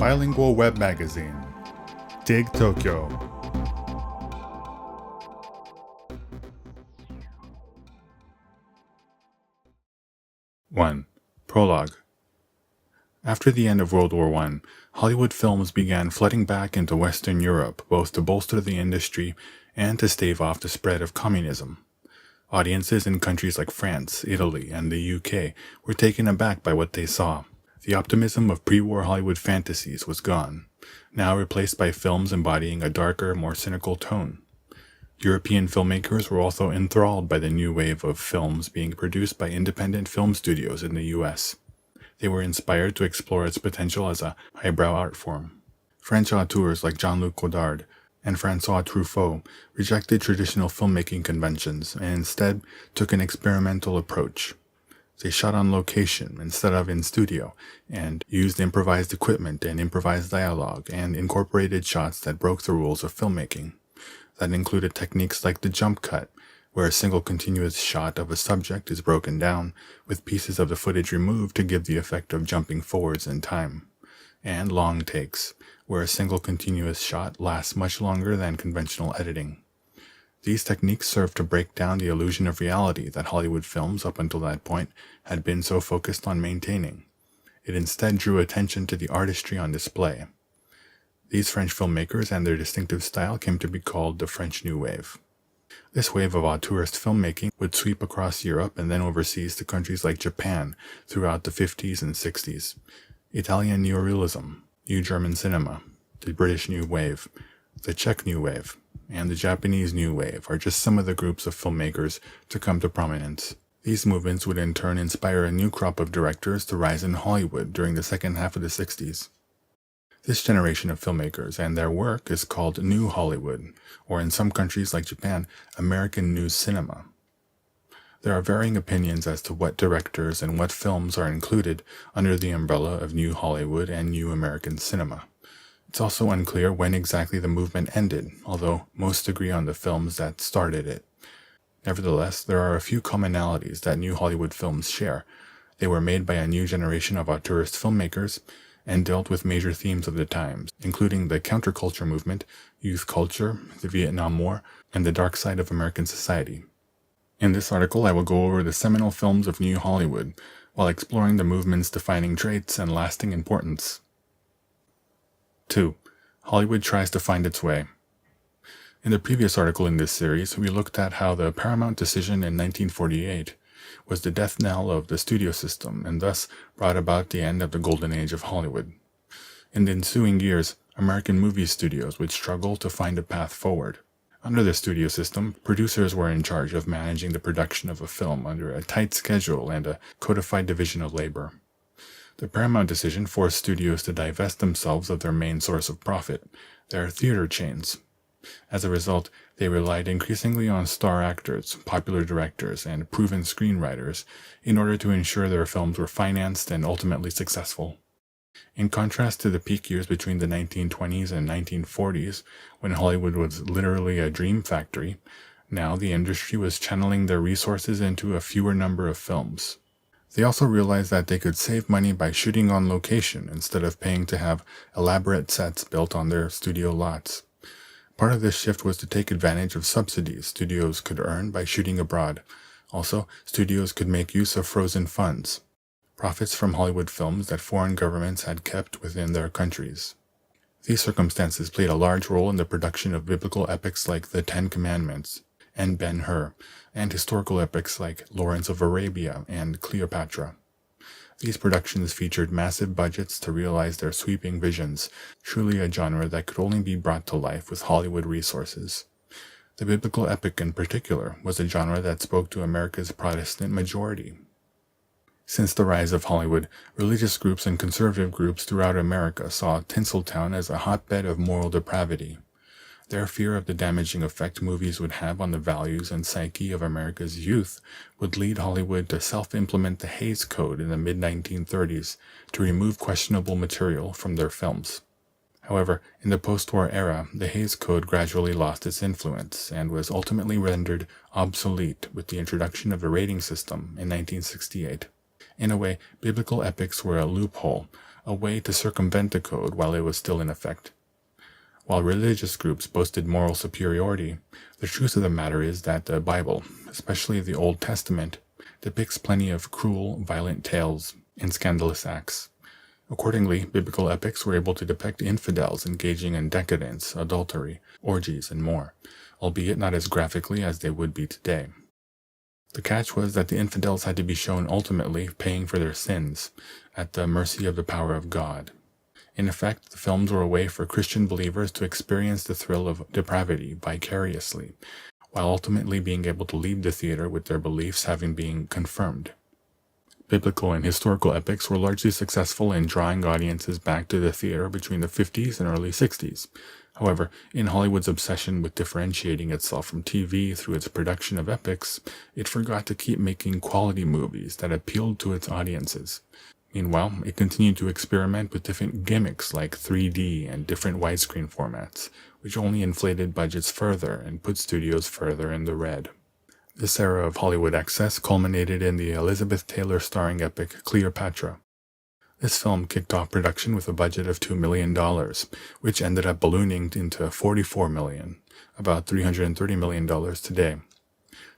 bilingual web magazine, Dig Tokyo. One. Prologue. After the end of World War I, Hollywood films began flooding back into Western Europe, both to bolster the industry and to stave off the spread of communism. Audiences in countries like France, Italy, and the UK were taken aback by what they saw. The optimism of pre-war Hollywood fantasies was gone, now replaced by films embodying a darker, more cynical tone. European filmmakers were also enthralled by the new wave of films being produced by independent film studios in the US. They were inspired to explore its potential as a highbrow art form. French auteurs like Jean-Luc Godard and François Truffaut rejected traditional filmmaking conventions and instead took an experimental approach. They shot on location instead of in studio and used improvised equipment and improvised dialogue and incorporated shots that broke the rules of filmmaking. That included techniques like the jump cut, where a single continuous shot of a subject is broken down, with pieces of the footage removed to give the effect of jumping forwards in time, and long takes, where a single continuous shot lasts much longer than conventional editing. These techniques served to break down the illusion of reality that Hollywood films up until that point had been so focused on maintaining. It instead drew attention to the artistry on display. These French filmmakers and their distinctive style came to be called the French New Wave. This wave of auteurist filmmaking would sweep across Europe and then overseas to countries like Japan throughout the 50s and 60s. Italian Neorealism, New German Cinema, the British New Wave, the Czech New Wave, and the Japanese New Wave are just some of the groups of filmmakers to come to prominence. These movements would in turn inspire a new crop of directors to rise in Hollywood during the second half of the 60s. This generation of filmmakers and their work is called New Hollywood, or in some countries like Japan, American New Cinema. There are varying opinions as to what directors and what films are included under the umbrella of New Hollywood and New American Cinema. It's also unclear when exactly the movement ended, although most agree on the films that started it. Nevertheless, there are a few commonalities that New Hollywood films share. They were made by a new generation of auteurist filmmakers and dealt with major themes of the times, including the counterculture movement, youth culture, the Vietnam War, and the dark side of American society. In this article, I will go over the seminal films of New Hollywood, while exploring the movement's defining traits and lasting importance. 2. Hollywood tries to find its way. In the previous article in this series, we looked at how the Paramount decision in 1948 was the death knell of the studio system and thus brought about the end of the golden age of Hollywood. In the ensuing years, American movie studios would struggle to find a path forward. Under the studio system, producers were in charge of managing the production of a film under a tight schedule and a codified division of labor. The Paramount decision forced studios to divest themselves of their main source of profit, their theater chains. As a result, they relied increasingly on star actors, popular directors, and proven screenwriters in order to ensure their films were financed and ultimately successful. In contrast to the peak years between the 1920s and 1940s, when Hollywood was literally a dream factory, now the industry was channeling their resources into a fewer number of films. They also realized that they could save money by shooting on location instead of paying to have elaborate sets built on their studio lots. Part of this shift was to take advantage of subsidies studios could earn by shooting abroad. Also, studios could make use of frozen funds, profits from Hollywood films that foreign governments had kept within their countries. These circumstances played a large role in the production of biblical epics like The Ten Commandments and Ben-Hur, and historical epics like Lawrence of Arabia and Cleopatra. These productions featured massive budgets to realize their sweeping visions, truly a genre that could only be brought to life with Hollywood resources. The biblical epic in particular was a genre that spoke to America's Protestant majority. Since the rise of Hollywood, religious groups and conservative groups throughout America saw Tinseltown as a hotbed of moral depravity. Their fear of the damaging effect movies would have on the values and psyche of America's youth would lead Hollywood to self-implement the Hays Code in the mid-1930s to remove questionable material from their films. However, in the post-war era, the Hays Code gradually lost its influence and was ultimately rendered obsolete with the introduction of a rating system in 1968. In a way, biblical epics were a loophole, a way to circumvent the code while it was still in effect. While religious groups boasted moral superiority, the truth of the matter is that the Bible, especially the Old Testament, depicts plenty of cruel, violent tales and scandalous acts. Accordingly, biblical epics were able to depict infidels engaging in decadence, adultery, orgies, and more, albeit not as graphically as they would be today. The catch was that the infidels had to be shown ultimately paying for their sins, at the mercy of the power of God. In effect, the films were a way for Christian believers to experience the thrill of depravity vicariously, while ultimately being able to leave the theater with their beliefs having been confirmed. Biblical and historical epics were largely successful in drawing audiences back to the theater between the 50s and early 60s. However, in Hollywood's obsession with differentiating itself from TV through its production of epics, it forgot to keep making quality movies that appealed to its audiences. Meanwhile, it continued to experiment with different gimmicks like 3D and different widescreen formats, which only inflated budgets further and put studios further in the red. This era of Hollywood excess culminated in the Elizabeth Taylor starring epic Cleopatra. This film kicked off production with a budget of $2 million, which ended up ballooning into $44 million, about $330 million today.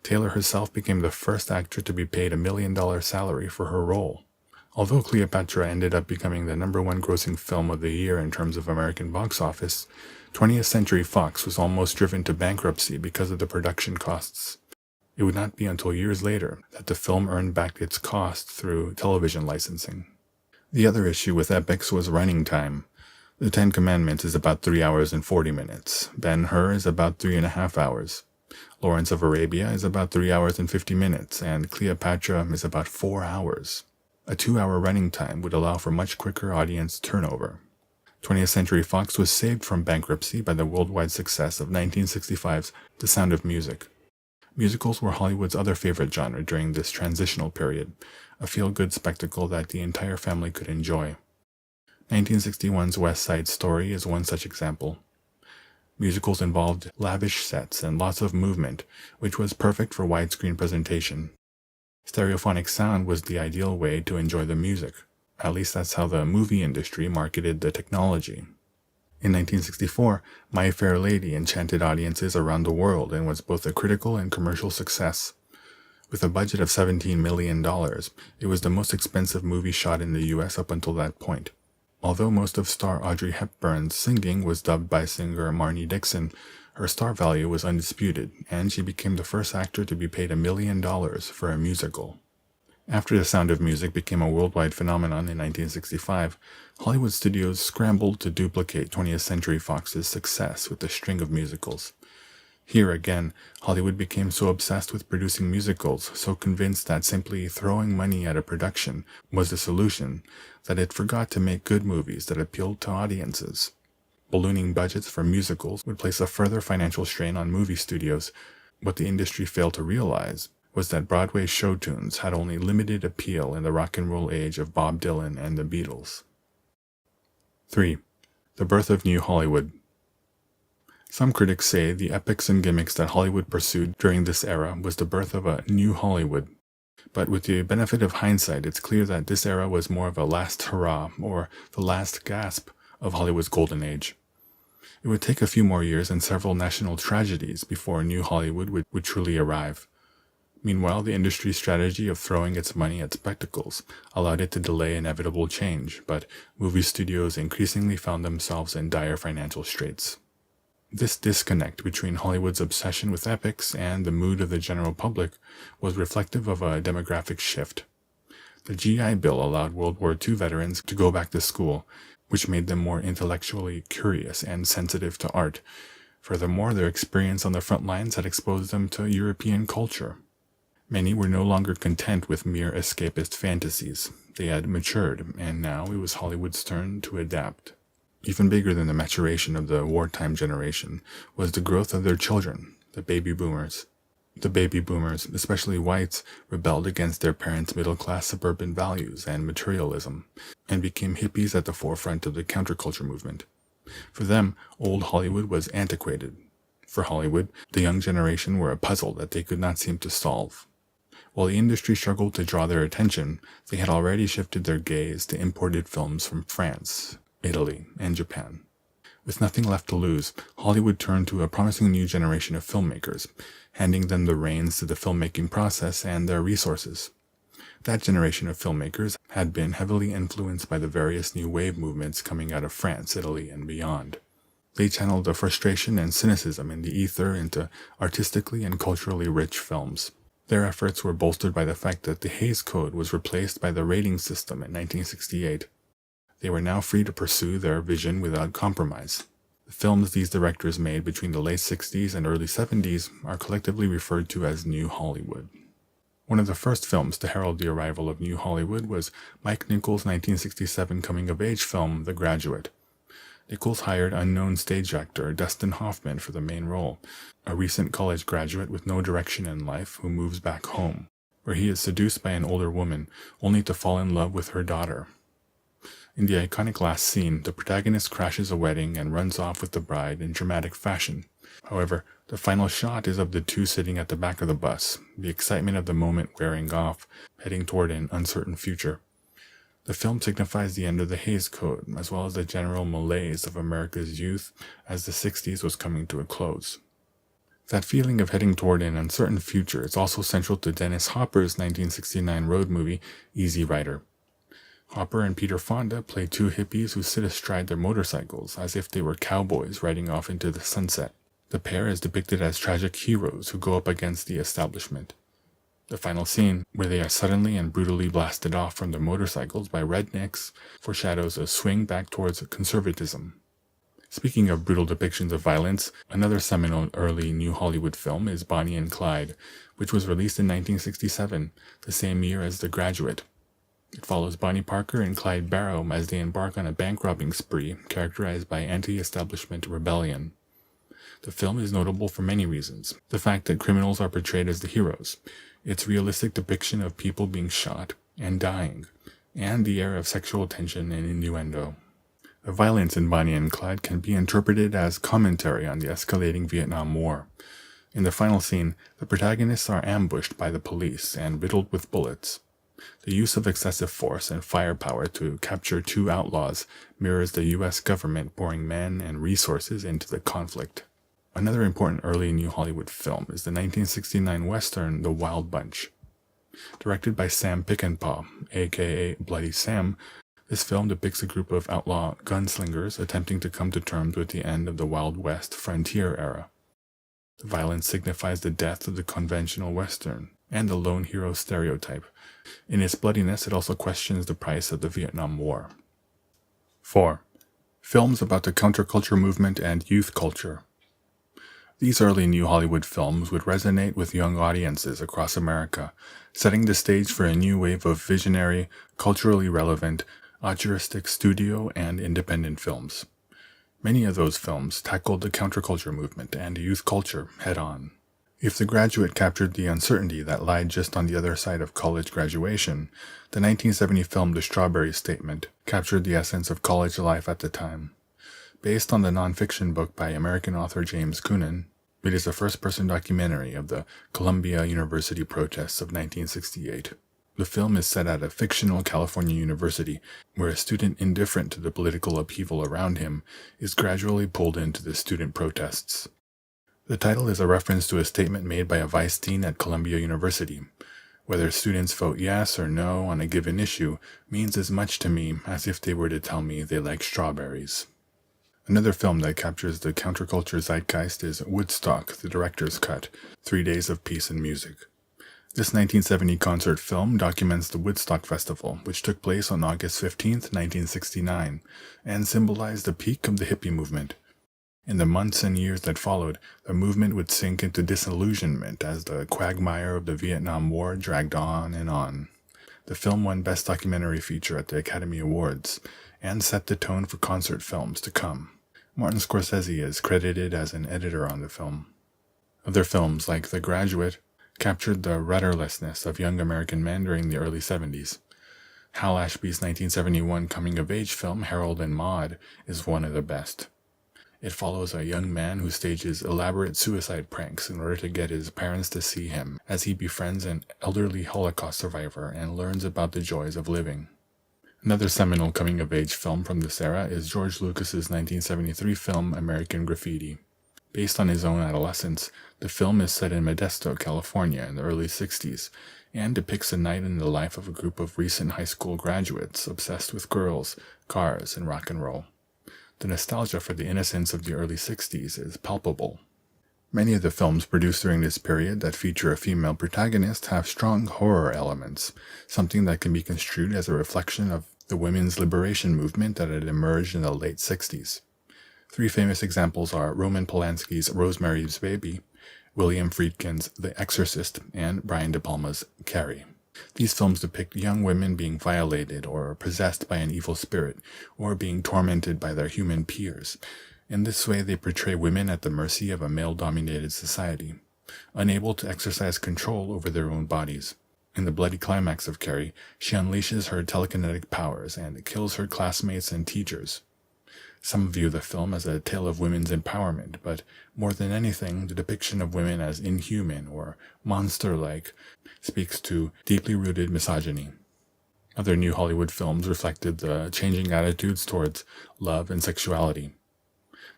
Taylor herself became the first actor to be paid $1 million salary for her role. Although Cleopatra ended up becoming the #1 grossing film of the year in terms of American box office, 20th Century Fox was almost driven to bankruptcy because of the production costs. It would not be until years later that the film earned back its cost through television licensing. The other issue with epics was running time. The Ten Commandments is about 3 hours and 40 minutes. Ben-Hur is about 3.5 hours. Lawrence of Arabia is about 3 hours and 50 minutes, and Cleopatra is about 4 hours. A 2-hour running time would allow for much quicker audience turnover. 20th Century Fox was saved from bankruptcy by the worldwide success of 1965's The Sound of Music. Musicals were Hollywood's other favorite genre during this transitional period, a feel-good spectacle that the entire family could enjoy. 1961's West Side Story is one such example. Musicals involved lavish sets and lots of movement, which was perfect for widescreen presentation. Stereophonic sound was the ideal way to enjoy the music. At least that's how the movie industry marketed the technology. In 1964, My Fair Lady enchanted audiences around the world and was both a critical and commercial success. With a budget of $17 million, it was the most expensive movie shot in the US up until that point. Although most of star Audrey Hepburn's singing was dubbed by singer Marnie Dixon, her star value was undisputed, and she became the first actor to be paid $1 million for a musical. After The Sound of Music became a worldwide phenomenon in 1965, Hollywood studios scrambled to duplicate 20th Century Fox's success with a string of musicals. Here again, Hollywood became so obsessed with producing musicals, so convinced that simply throwing money at a production was the solution, that it forgot to make good movies that appealed to audiences. Ballooning budgets for musicals would place a further financial strain on movie studios. What the industry failed to realize was that Broadway show tunes had only limited appeal in the rock and roll age of Bob Dylan and the Beatles. 3. The birth of New Hollywood. Some critics say the epics and gimmicks that Hollywood pursued during this era was the birth of a new Hollywood. But with the benefit of hindsight, it's clear that this era was more of a last hurrah, or the last gasp of Hollywood's golden age. It would take a few more years and several national tragedies before New Hollywood would truly arrive. Meanwhile, the industry's strategy of throwing its money at spectacles allowed it to delay inevitable change, but movie studios increasingly found themselves in dire financial straits. This disconnect between Hollywood's obsession with epics and the mood of the general public was reflective of a demographic shift. The GI Bill allowed World War II veterans to go back to school, which made them more intellectually curious and sensitive to art. Furthermore, their experience on the front lines had exposed them to European culture. Many were no longer content with mere escapist fantasies. They had matured, and now it was Hollywood's turn to adapt. Even bigger than the maturation of the wartime generation was the growth of their children, the baby boomers. The baby boomers, especially whites, rebelled against their parents' middle-class suburban values and materialism, and became hippies at the forefront of the counterculture movement. For them, old Hollywood was antiquated. For Hollywood, the young generation were a puzzle that they could not seem to solve. While the industry struggled to draw their attention, they had already shifted their gaze to imported films from France, Italy, and Japan. With nothing left to lose, Hollywood turned to a promising new generation of filmmakers, handing them the reins to the filmmaking process and their resources. That generation of filmmakers had been heavily influenced by the various new wave movements coming out of France, Italy, and beyond. They channeled the frustration and cynicism in the ether into artistically and culturally rich films. Their efforts were bolstered by the fact that the Hays Code was replaced by the rating system in 1968. They were now free to pursue their vision without compromise. The films these directors made between the late 60s and early 70s are collectively referred to as New Hollywood. One of the first films to herald the arrival of New Hollywood was Mike Nichols' 1967 coming-of-age film, The Graduate. Nichols hired unknown stage actor Dustin Hoffman for the main role, a recent college graduate with no direction in life who moves back home, where he is seduced by an older woman, only to fall in love with her daughter. In the iconic last scene, the protagonist crashes a wedding and runs off with the bride in dramatic fashion. However, the final shot is of the two sitting at the back of the bus, the excitement of the moment wearing off, heading toward an uncertain future. The film signifies the end of the Hays Code, as well as the general malaise of America's youth as the 60s was coming to a close. That feeling of heading toward an uncertain future is also central to Dennis Hopper's 1969 road movie, Easy Rider. Hopper and Peter Fonda play two hippies who sit astride their motorcycles as if they were cowboys riding off into the sunset. The pair is depicted as tragic heroes who go up against the establishment. The final scene, where they are suddenly and brutally blasted off from their motorcycles by rednecks, foreshadows a swing back towards conservatism. Speaking of brutal depictions of violence, another seminal early New Hollywood film is Bonnie and Clyde, which was released in 1967, the same year as The Graduate. It follows Bonnie Parker and Clyde Barrow as they embark on a bank-robbing spree characterized by anti-establishment rebellion. The film is notable for many reasons. The fact that criminals are portrayed as the heroes, its realistic depiction of people being shot and dying, and the air of sexual tension and innuendo. The violence in Bonnie and Clyde can be interpreted as commentary on the escalating Vietnam War. In the final scene, the protagonists are ambushed by the police and riddled with bullets. The use of excessive force and firepower to capture two outlaws mirrors the U.S. government pouring men and resources into the conflict. Another important early New Hollywood film is the 1969 western The Wild Bunch. Directed by Sam Peckinpah, aka Bloody Sam, this film depicts a group of outlaw gunslingers attempting to come to terms with the end of the Wild West frontier era. The violence signifies the death of the conventional western and the lone hero stereotype. In its bloodiness, it also questions the price of the Vietnam War. 4. Films about the counterculture movement and youth culture. These early New Hollywood films would resonate with young audiences across America, setting the stage for a new wave of visionary, culturally relevant, altruistic studio and independent films. Many of those films tackled the counterculture movement and youth culture head-on. If The Graduate captured the uncertainty that lied just on the other side of college graduation, the 1970 film The Strawberry Statement captured the essence of college life at the time. Based on the nonfiction book by American author James Coonan, it is a first-person documentary of the Columbia University protests of 1968. The film is set at a fictional California university, where a student indifferent to the political upheaval around him is gradually pulled into the student protests. The title is a reference to a statement made by a vice dean at Columbia University. Whether students vote yes or no on a given issue means as much to me as if they were to tell me they like strawberries. Another film that captures the counterculture zeitgeist is Woodstock, the Director's Cut, 3 Days of Peace and Music. This 1970 concert film documents the Woodstock Festival, which took place on August 15, 1969, and symbolized the peak of the hippie movement. In the months and years that followed, the movement would sink into disillusionment as the quagmire of the Vietnam War dragged on and on. The film won Best Documentary Feature at the Academy Awards, and set the tone for concert films to come. Martin Scorsese is credited as an editor on the film. Other films, like The Graduate, captured the rudderlessness of young American men during the early 70s. Hal Ashby's 1971 coming-of-age film Harold and Maude is one of the best. It follows a young man who stages elaborate suicide pranks in order to get his parents to see him, as he befriends an elderly Holocaust survivor and learns about the joys of living. Another seminal coming-of-age film from this era is George Lucas's 1973 film American Graffiti. Based on his own adolescence, the film is set in Modesto, California in the early 60s, and depicts a night in the life of a group of recent high school graduates obsessed with girls, cars, and rock and roll. The nostalgia for the innocence of the early 60s is palpable. Many of the films produced during this period that feature a female protagonist have strong horror elements, something that can be construed as a reflection of the women's liberation movement that had emerged in the late 60s. Three famous examples are Roman Polanski's Rosemary's Baby, William Friedkin's The Exorcist, and Brian De Palma's Carrie. These films depict young women being violated or possessed by an evil spirit, or being tormented by their human peers. In this way, they portray women at the mercy of a male-dominated society, unable to exercise control over their own bodies. In the bloody climax of Carrie, she unleashes her telekinetic powers and kills her classmates and teachers. Some view the film as a tale of women's empowerment, but more than anything, the depiction of women as inhuman or monster-like speaks to deeply rooted misogyny. Other new Hollywood films reflected the changing attitudes towards love and sexuality.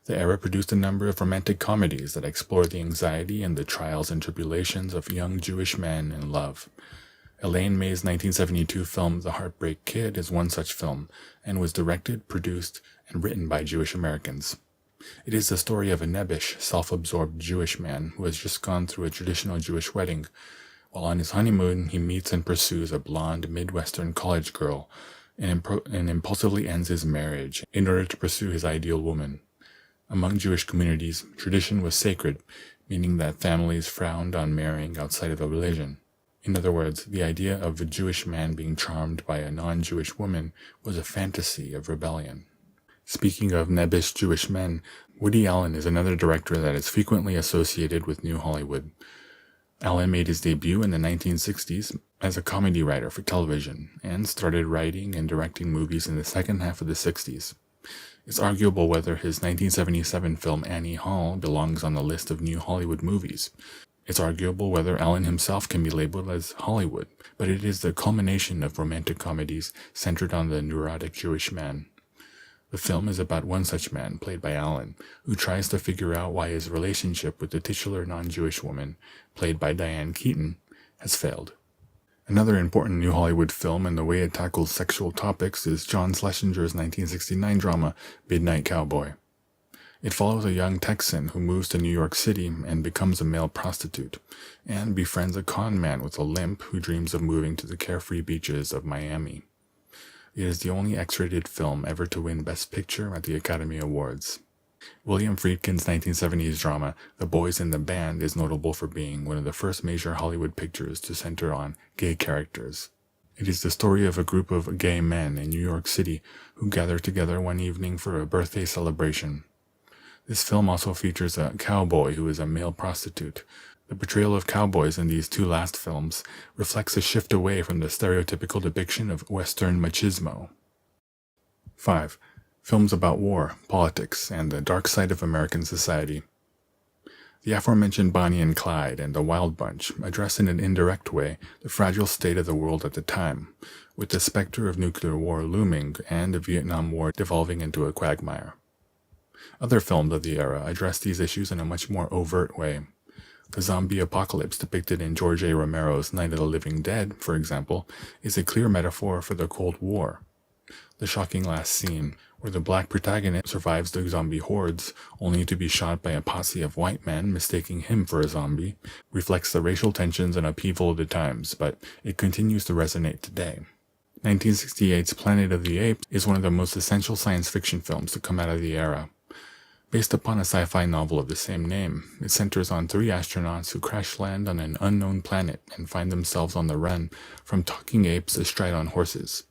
The era produced a number of romantic comedies that explore the anxiety and the trials and tribulations of young Jewish men in love. Elaine May's 1972 film The Heartbreak Kid is one such film, and was directed, produced, and written by Jewish Americans. It is the story of a nebbish, self-absorbed Jewish man who has just gone through a traditional Jewish wedding. While on his honeymoon, he meets and pursues a blonde Midwestern college girl, and impulsively ends his marriage in order to pursue his ideal woman. Among Jewish communities, tradition was sacred, meaning that families frowned on marrying outside of the religion. In other words, the idea of a Jewish man being charmed by a non-Jewish woman was a fantasy of rebellion. Speaking of nebbish Jewish men, Woody Allen is another director that is frequently associated with New Hollywood. Allen made his debut in the 1960s as a comedy writer for television, and started writing and directing movies in the second half of the 60s. It's arguable whether his 1977 film Annie Hall belongs on the list of New Hollywood movies. It's arguable whether Allen himself can be labeled as Hollywood, but it is the culmination of romantic comedies centered on the neurotic Jewish man. The film is about one such man, played by Allen, who tries to figure out why his relationship with the titular non-Jewish woman, played by Diane Keaton, has failed. Another important New Hollywood film in the way it tackles sexual topics is John Schlesinger's 1969 drama Midnight Cowboy. It follows a young Texan who moves to New York City and becomes a male prostitute, and befriends a con man with a limp who dreams of moving to the carefree beaches of Miami. It is the only X-rated film ever to win Best Picture at the Academy Awards. William Friedkin's 1970s drama The Boys in the Band is notable for being one of the first major Hollywood pictures to center on gay characters. It is the story of a group of gay men in New York City who gather together one evening for a birthday celebration. This film also features a cowboy who is a male prostitute. The portrayal of cowboys in these two last films reflects a shift away from the stereotypical depiction of Western machismo. 5. Films about war, politics, and the dark side of American society. The aforementioned Bonnie and Clyde and The Wild Bunch address in an indirect way the fragile state of the world at the time, with the specter of nuclear war looming and the Vietnam War devolving into a quagmire. Other films of the era address these issues in a much more overt way. The zombie apocalypse depicted in George A. Romero's Night of the Living Dead, for example, is a clear metaphor for the Cold War. The shocking last scene, where the black protagonist survives the zombie hordes only to be shot by a posse of white men mistaking him for a zombie, reflects the racial tensions and upheaval of the times, but it continues to resonate today. 1968's Planet of the Apes is one of the most essential science fiction films to come out of the era. Based upon a sci-fi novel of the same name, it centers on three astronauts who crash land on an unknown planet and find themselves on the run from talking apes astride on horses.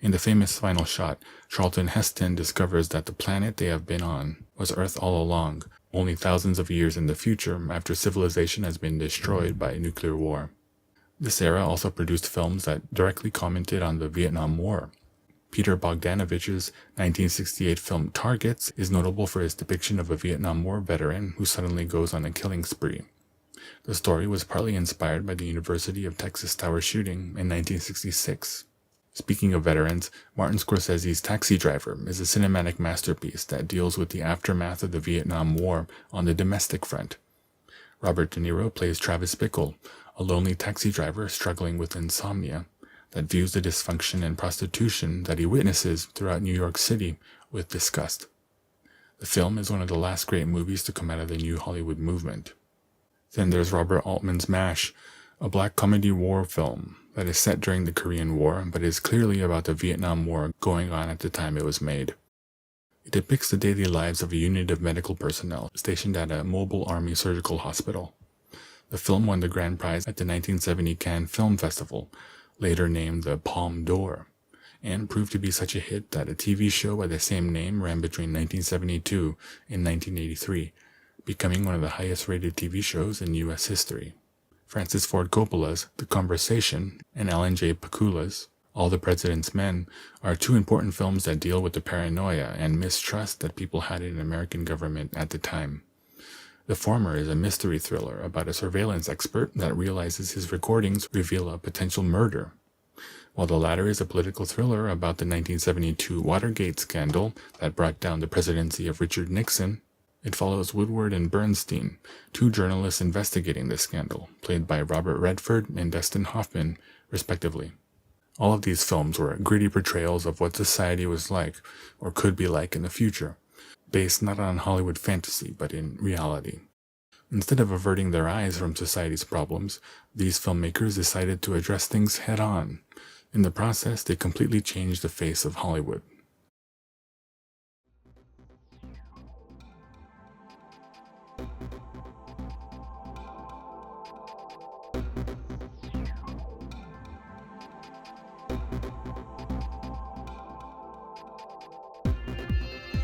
In the famous final shot, Charlton Heston discovers that the planet they have been on was Earth all along, only thousands of years in the future after civilization has been destroyed by nuclear war. This era also produced films that directly commented on the Vietnam War. Peter Bogdanovich's 1968 film Targets is notable for his depiction of a Vietnam War veteran who suddenly goes on a killing spree. The story was partly inspired by the University of Texas Tower shooting in 1966. Speaking of veterans, Martin Scorsese's Taxi Driver is a cinematic masterpiece that deals with the aftermath of the Vietnam War on the domestic front. Robert De Niro plays Travis Bickle, a lonely taxi driver struggling with insomnia that views the dysfunction and prostitution that he witnesses throughout New York City with disgust. The film is one of the last great movies to come out of the New Hollywood movement. Then there's Robert Altman's MASH, a black comedy war film that is set during the Korean War but is clearly about the Vietnam War going on at the time it was made. It depicts the daily lives of a unit of medical personnel stationed at a mobile army surgical hospital. The film won the grand prize at the 1970 Cannes Film Festival, later named the Palme d'Or, and proved to be such a hit that a TV show by the same name ran between 1972 and 1983, becoming one of the highest-rated TV shows in U.S. history. Francis Ford Coppola's The Conversation and Alan J. Pakula's All the President's Men are two important films that deal with the paranoia and mistrust that people had in American government at the time. The former is a mystery thriller about a surveillance expert that realizes his recordings reveal a potential murder, while the latter is a political thriller about the 1972 Watergate scandal that brought down the presidency of Richard Nixon. It follows Woodward and Bernstein, two journalists investigating the scandal, played by Robert Redford and Dustin Hoffman, respectively. All of these films were gritty portrayals of what society was like, or could be like in the future, based not on Hollywood fantasy, but in reality. Instead of averting their eyes from society's problems, these filmmakers decided to address things head-on. In the process, they completely changed the face of Hollywood.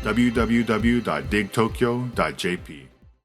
www.digtokyo.jp